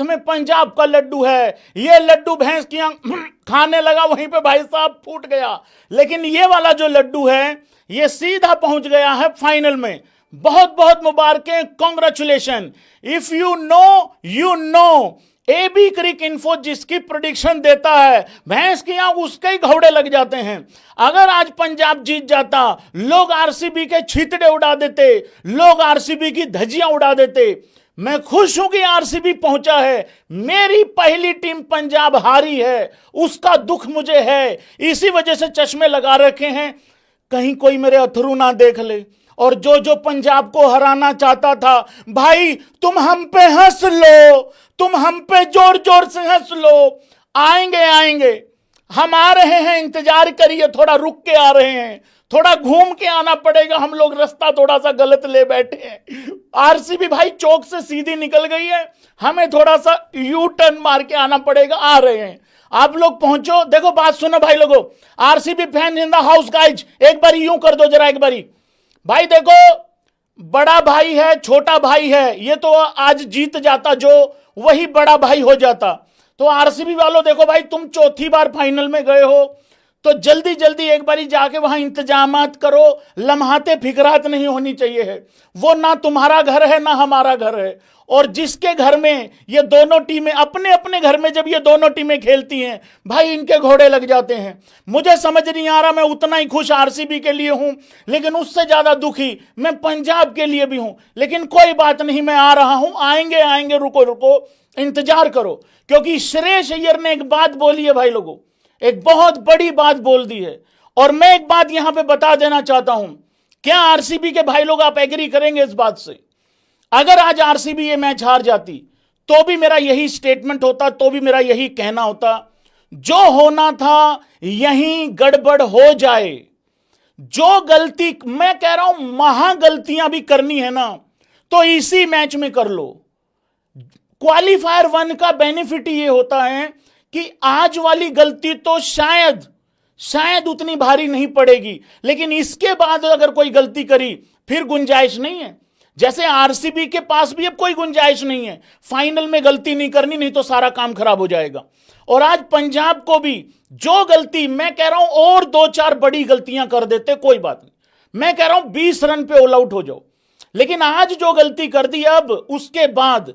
हाथ में पंजाब का लड्डू है, ये लड्डू भैंस की खाने लगा, वहीं पे भाई साहब फूट गया। लेकिन ये वाला जो लड्डू है ये सीधा पहुंच गया है फाइनल में। बहुत बहुत मुबारकें, congratulation. If you know you know. AB cric info जिसकी प्रेडिक्शन देता है भैंस की आंख उसके ही घोड़े लग जाते हैं। अगर आज पंजाब जीत जाता, लोग आरसीबी के छींतड़े उड़ा देते, लोग आरसीबी की धज्जियां उड़ा देते। मैं खुश हूं कि आरसीबी पहुंचा है। मेरी पहली टीम पंजाब हारी है, उसका दुख मुझे है, इसी वजह से चश्मे लगा रखे हैं, कहीं कोई मेरे अथरू ना देख ले। और जो जो पंजाब को हराना चाहता था, भाई तुम हम पे हंस लो, तुम हम पे जोर जोर से हंस लो। आएंगे आएंगे, हम आ रहे हैं, इंतजार करिए। थोड़ा रुक के आ रहे हैं, थोड़ा घूम के आना पड़ेगा, हम लोग रास्ता थोड़ा सा गलत ले बैठे हैं। आरसीबी भाई चौक से सीधी निकल गई है, हमें थोड़ा सा यू टर्न मार के आना पड़ेगा। आ रहे हैं, आप लोग पहुंचो। देखो बात सुनो भाई लोगों, RCB fan in the house guys, एक बार यूं कर दो जरा, एक बारी भाई। देखो बड़ा भाई है, छोटा भाई है, ये तो आज जीत जाता जो वही बड़ा भाई हो जाता। तो आरसीबी वालों देखो भाई, तुम चौथी बार फाइनल में गए हो, तो जल्दी जल्दी एक बारी जाके वहां इंतजामात करो। लम्हाते फिकरात नहीं होनी चाहिए है। वो ना तुम्हारा घर है ना हमारा घर है। और जिसके घर में ये दोनों टीमें, अपने अपने घर में जब ये दोनों टीमें खेलती हैं, भाई इनके घोड़े लग जाते हैं। मुझे समझ नहीं आ रहा, मैं उतना ही खुश आरसीबी के लिए हूं, लेकिन उससे ज्यादा दुखी मैं पंजाब के लिए भी हूं। लेकिन कोई बात नहीं, मैं आ रहा हूं, आएंगे आएंगे, रुको रुको, इंतजार करो। क्योंकि श्रेयस अय्यर ने एक बात बोली है भाई लोगों, एक बहुत बड़ी बात बोल दी है। और मैं एक बात यहां पे बता देना चाहता हूं, क्या आरसीबी के भाई लोग आप एग्री करेंगे इस बात से? अगर आज आरसीबी ये मैच हार जाती तो भी मेरा यही स्टेटमेंट होता, तो भी मेरा यही कहना होता, जो होना था यही गड़बड़ हो जाए। जो गलती मैं कह रहा हूं, महा गलतियां भी करनी है ना, तो इसी मैच में कर लो। क्वालिफायर 1 का बेनिफिट ये होता है कि आज वाली गलती तो शायद उतनी भारी नहीं पड़ेगी, लेकिन इसके बाद अगर कोई गलती करी फिर गुंजाइश नहीं है। जैसे आरसीबी के पास भी अब कोई गुंजाइश नहीं है, फाइनल में गलती नहीं करनी, नहीं तो सारा काम खराब हो जाएगा। और आज पंजाब को भी जो गलती, मैं कह रहा हूं और 2-4 बड़ी गलतियां कर देते, कोई बात नहीं, मैं कह रहा हूं 20 रन पे ऑल आउट हो जाओ। लेकिन आज जो गलती कर दी, अब उसके बाद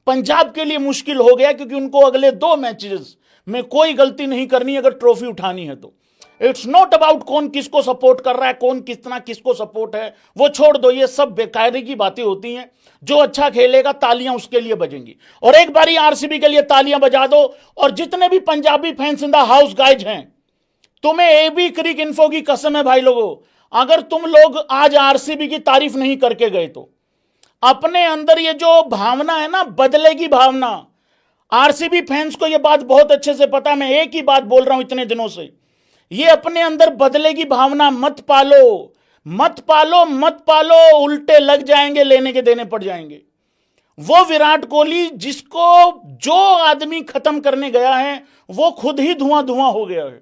पंजाब के लिए मुश्किल हो गया, क्योंकि उनको अगले 2 मैचेस में कोई गलती नहीं करनी अगर ट्रॉफी उठानी है तो। इट्स नॉट अबाउट कौन किसको सपोर्ट कर रहा है, कौन कितना किसको सपोर्ट है, वो छोड़ दो, ये सब बेकारी की बातें होती हैं। जो अच्छा खेलेगा तालियां उसके लिए बजेंगी। और एक बारी आरसीबी के लिए तालियां बजा दो। और जितने भी Punjabi fans in the house guys हैं, तुम्हें एबी क्रिक इन्फो की कसम है भाई लोगों, अगर तुम लोग आज आरसीबी की तारीफ नहीं करके गए तो अपने अंदर ये जो भावना है ना, बदले की भावना, आरसीबी फैंस को ये बात बहुत अच्छे से पता है। मैं एक ही बात बोल रहा हूं इतने दिनों से, ये अपने अंदर बदले की भावना मत पालो, मत पालो, मत पालो, उल्टे लग जाएंगे, लेने के देने पड़ जाएंगे। वो विराट कोहली जिसको जो आदमी खत्म करने गया है, वो खुद ही धुआं धुआं हो गया है।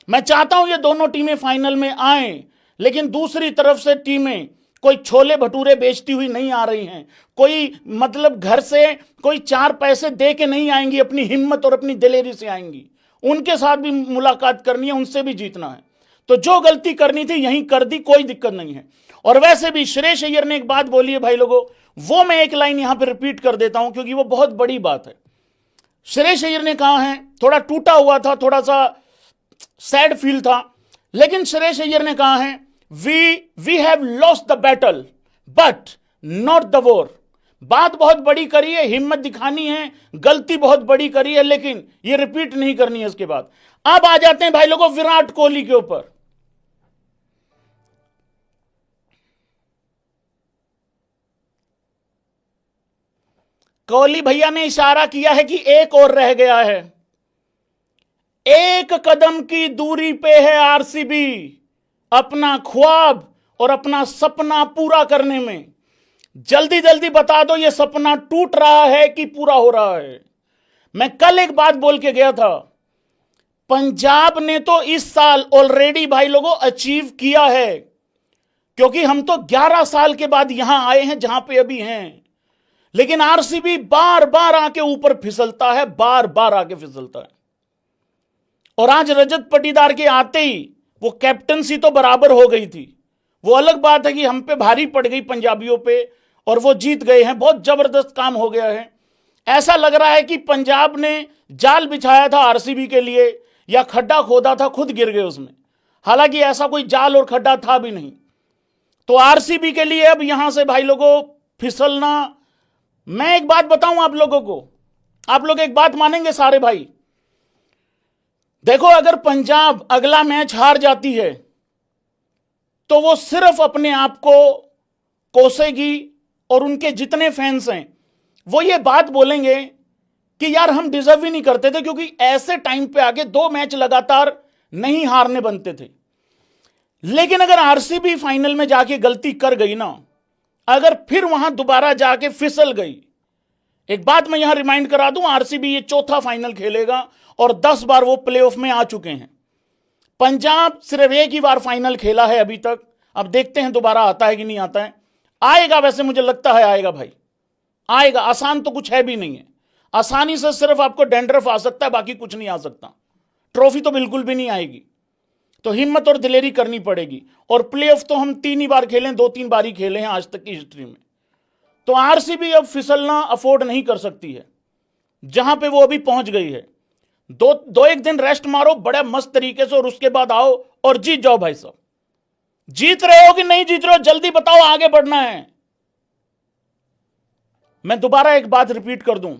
मैं चाहता हूं ये दोनों टीमें फाइनल में आए, लेकिन दूसरी तरफ से टीमें कोई छोले भटूरे बेचती हुई नहीं आ रही हैं, कोई मतलब घर से कोई 4 पैसे दे के नहीं आएंगी, अपनी हिम्मत और अपनी दिलेरी से आएंगी। उनके साथ भी मुलाकात करनी है, उनसे भी जीतना है। तो जो गलती करनी थी यहीं कर दी, कोई दिक्कत नहीं है। और वैसे भी श्रेयस अय्यर ने एक बात बोली है भाई लोगों, वो मैं एक लाइन यहां पे रिपीट कर देता हूं, क्योंकि वो बहुत बड़ी बात है। श्रेयस अय्यर ने कहा है, थोड़ा टूटा हुआ था, थोड़ा सा सैड फील था, लेकिन श्रेयस अय्यर ने कहा है, we have lost the battle but not the war. बात बहुत बड़ी करी है, हिम्मत दिखानी है, गलती बहुत बड़ी करी है, लेकिन ये रिपीट नहीं करनी है इसके बाद। अब आ जाते हैं भाई लोगों विराट कोहली के ऊपर। कोहली भैया ने इशारा किया है कि एक और रह गया है, एक कदम की दूरी पे है आरसीबी अपना ख्वाब और अपना सपना पूरा करने में। जल्दी जल्दी बता दो, यह सपना टूट रहा है कि पूरा हो रहा है? मैं कल एक बात बोल के गया था, पंजाब ने तो इस साल ऑलरेडी भाई लोगों अचीव किया है, क्योंकि हम तो 11 साल के बाद यहां आए हैं जहां पे अभी हैं। लेकिन आरसीबी बार बार आके ऊपर फिसलता है, बार बार आके फिसलता है। और आज रजत पाटीदार के आते ही वो कैप्टनसी तो बराबर हो गई थी। वो अलग बात है कि हम पे भारी पड़ गई पंजाबियों पे और वो जीत गए हैं, बहुत जबरदस्त काम हो गया है। ऐसा लग रहा है कि पंजाब ने जाल बिछाया था आरसीबी के लिए या खड्डा खोदा था, खुद गिर गए उसमें। हालांकि ऐसा कोई जाल और खड्डा था भी नहीं। तो आरसीबी के लिए अब यहां से भाई लोगों फिसलना। मैं एक बात बताऊं आप लोगों को, आप लोग एक बात मानेंगे सारे भाई। देखो, अगर पंजाब अगला मैच हार जाती है तो वो सिर्फ अपने आप को कोसेगी और उनके जितने फैंस हैं वो ये बात बोलेंगे कि यार हम डिजर्व ही नहीं करते थे, क्योंकि ऐसे टाइम पे आगे 2 मैच लगातार नहीं हारने बनते थे। लेकिन अगर आरसीबी फाइनल में जाके गलती कर गई ना, अगर फिर वहां दोबारा जाके फिसल गई, एक बात मैं यहां रिमाइंड करा दूं, आरसीबी ये 4था फाइनल खेलेगा और 10 बार वो प्लेऑफ में आ चुके हैं। पंजाब सिर्फ एक ही बार फाइनल खेला है अभी तक। अब देखते हैं दोबारा आता है कि नहीं आता है। आएगा, वैसे मुझे लगता है आएगा भाई, आएगा। आसान तो कुछ है भी नहीं है। आसानी से सिर्फ आपको डैंड्रफ आ सकता है, बाकी कुछ नहीं आ सकता। ट्रॉफी तो बिल्कुल भी नहीं आएगी। तो हिम्मत और दिलेरी करनी पड़ेगी। और प्लेऑफ तो हम 3 ही बार खेले, 2-3 बार ही खेले हैं आज तक की हिस्ट्री में। तो आरसीबी अब फिसलना अफोर्ड नहीं कर सकती है जहां पे वो अभी पहुंच गई है। दो एक दिन रेस्ट मारो बड़े मस्त तरीके से और उसके बाद आओ और जीत जाओ भाई साहब। जीत रहे हो कि नहीं जीत रहे हो जल्दी बताओ, आगे बढ़ना है। मैं दोबारा एक बात रिपीट कर दूं,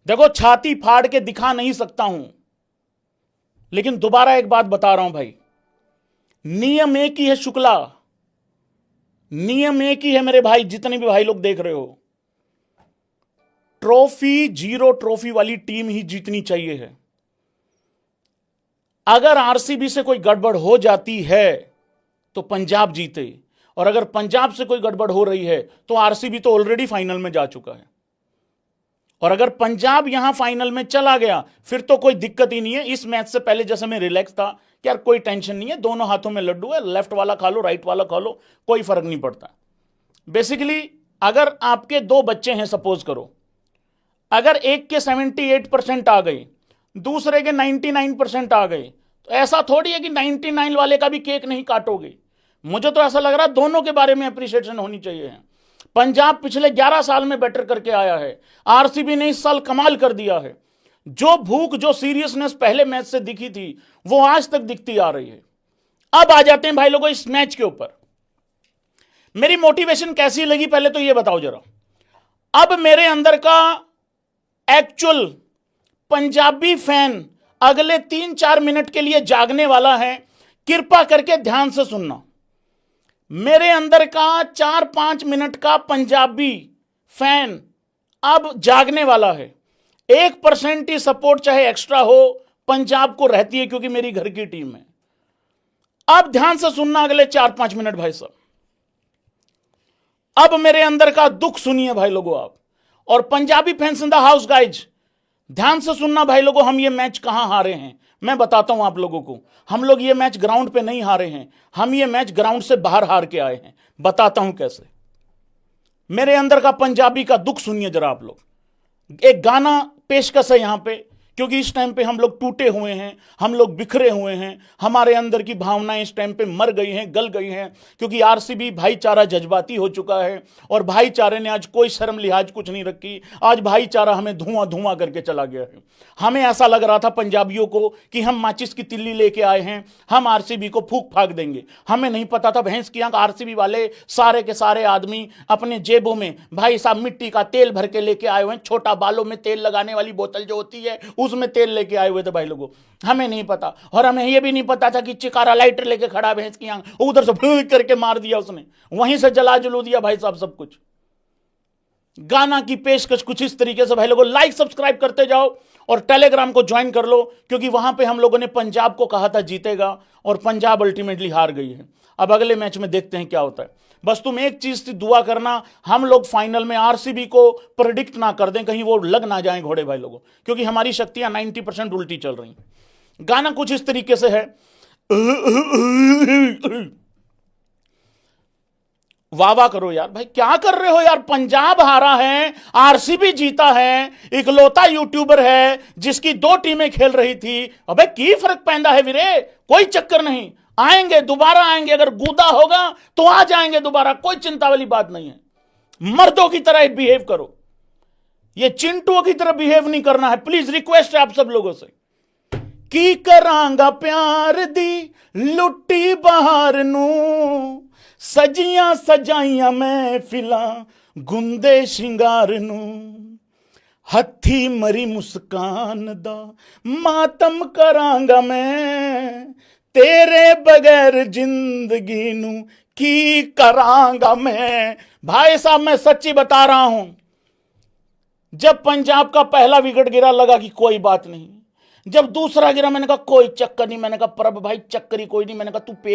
देखो छाती फाड़ के दिखा नहीं सकता हूं, लेकिन दोबारा एक बात बता रहा हूं भाई, नियम एक ही है शुक्ला, नियम एक ही है मेरे भाई, जितने भी भाई लोग देख रहे हो। ट्रॉफी 0 ट्रॉफी वाली टीम ही जीतनी चाहिए है। अगर आरसीबी से कोई गड़बड़ हो जाती है तो पंजाब जीते, और अगर पंजाब से कोई गड़बड़ हो रही है तो आरसीबी तो ऑलरेडी फाइनल में जा चुका है। और अगर पंजाब यहां फाइनल में चला गया फिर तो कोई दिक्कत ही नहीं है। इस मैच से पहले जैसे मैं रिलैक्स था कि यार कोई टेंशन नहीं है, दोनों हाथों में लड्डू है, लेफ्ट वाला खा लो राइट वाला खा लो, कोई फर्क नहीं पड़ता। बेसिकली अगर आपके 2 बच्चे हैं, सपोज करो, अगर एक के 78% आ गए, दूसरे के 99% आ गए, तो ऐसा थोड़ी है कि 99 वाले का भी केक नहीं काटोगे। मुझे तो ऐसा लग रहा है दोनों के बारे में अप्रिशिएशन होनी चाहिए। पंजाब पिछले 11 साल में बेटर करके आया है, आरसीबी ने इस साल कमाल कर दिया है। जो भूख, जो सीरियसनेस पहले मैच से दिखी थी वो आज तक दिखती आ रही है। अब आ जाते हैं भाई लोगों इस मैच के ऊपर। मेरी मोटिवेशन कैसी लगी पहले तो ये बताओ जरा। अब मेरे अंदर का एक्चुअल पंजाबी फैन अगले 3-4 मिनट के लिए जागने वाला है। कृपा करके ध्यान से सुनना। मेरे अंदर का 4-5 मिनट का पंजाबी फैन अब जागने वाला है। 1% ही सपोर्ट चाहे एक्स्ट्रा हो पंजाब को रहती है, क्योंकि मेरी घर की टीम है। अब ध्यान से सुनना अगले 4-5 मिनट भाई साहब। अब मेरे अंदर का दुख सुनिए भाई लोगों आप, और Punjabi fans in the house guys ध्यान से सुनना भाई लोगों। हम ये मैच कहां हारे हैं मैं बताता हूं आप लोगों को। हम लोग ये मैच ग्राउंड पे नहीं हारे हैं, हम ये मैच ग्राउंड से बाहर हार के आए हैं। बताता हूं कैसे। मेरे अंदर का पंजाबी का दुख सुनिए जरा आप लोग। एक गाना पेशकश है यहां पे, क्योंकि इस टाइम पे हम लोग टूटे हुए हैं, हम लोग बिखरे हुए हैं, हमारे अंदर की भावनाएं इस टाइम पे मर गई हैं, गल गई हैं, क्योंकि आरसीबी भाईचारा जज्बाती हो चुका है और भाईचारे ने आज कोई शर्म लिहाज कुछ नहीं रखी। आज भाईचारा हमें धुआं धुआं करके चला गया है। हमें ऐसा लग रहा था पंजाबियों को कि हम माचिस की तिल्ली लेके आए हैं, हम आरसीबी को फूंक फाक देंगे। हमें नहीं पता था भैंस की आंख आरसीबी वाले सारे के सारे आदमी अपने जेबों में भाई साहब मिट्टी का तेल भर के लेके आए हुए हैं। छोटा बालों में तेल लगाने वाली बोतल जो होती है उसमें तेल लेके आए हुए थे भाई लोगों। हमें नहीं पता, और हमें यह भी नहीं पता था कि चिकारा लाइटर लेके खड़ा भैंस की आंख, उधर से फूंक करके मार दिया उसने, वहीं से जला जलू दिया भाई साहब सब कुछ। गाना की पेशकश कुछ इस तरीके से भाई लोगों। लाइक सब्सक्राइब करते जाओ और टेलीग्राम को ज्वाइन कर लो, क्योंकि वहां पे हम लोगों ने पंजाब को कहा था जीतेगा और पंजाब अल्टीमेटली हार गई है। अब अगले मैच में देखते हैं क्या होता है। बस तुम एक चीज से दुआ करना, हम लोग फाइनल में आरसीबी को प्रेडिक्ट ना कर दें, कहीं वो लग ना जाए घोड़े भाई लोगों, क्योंकि हमारी शक्तियां 90% उल्टी चल रही। गाना कुछ इस तरीके से है। वाह वाह करो यार, भाई क्या कर रहे हो यार। पंजाब हारा है, आरसीबी जीता है, इकलौता यूट्यूबर है जिसकी 2 टीमें खेल रही थी। अबे की फर्क पैंदा है वीरे, कोई चक्कर नहीं, आएंगे दोबारा आएंगे, अगर गूदा होगा तो आ जाएंगे दोबारा, कोई चिंता वाली बात नहीं है। मर्दों की तरह बिहेव करो, ये चिंटुओं की तरह बिहेव नहीं करना है, प्लीज रिक्वेस्ट है आप सब लोगों से। की करांगा प्यार दी लुट्टी बहार नू, सजियां सजाइयां महफिलां गुंदे शिंगार नू, हथी मरी मुस्कान दा मातम करांगा मैं, तेरे बगैर जिंदगी नू की करांगा मैं। भाई साहब मैं सच्ची बता रहा हूं, जब पंजाब का पहला विकेट गिरा लगा कि कोई बात नहीं, जब दूसरा गिरा मैंने कहा कोई चक्कर नहीं, मैंने कहा प्रभ भाई चक्कर ही कोई नहीं, मैंने कहा तू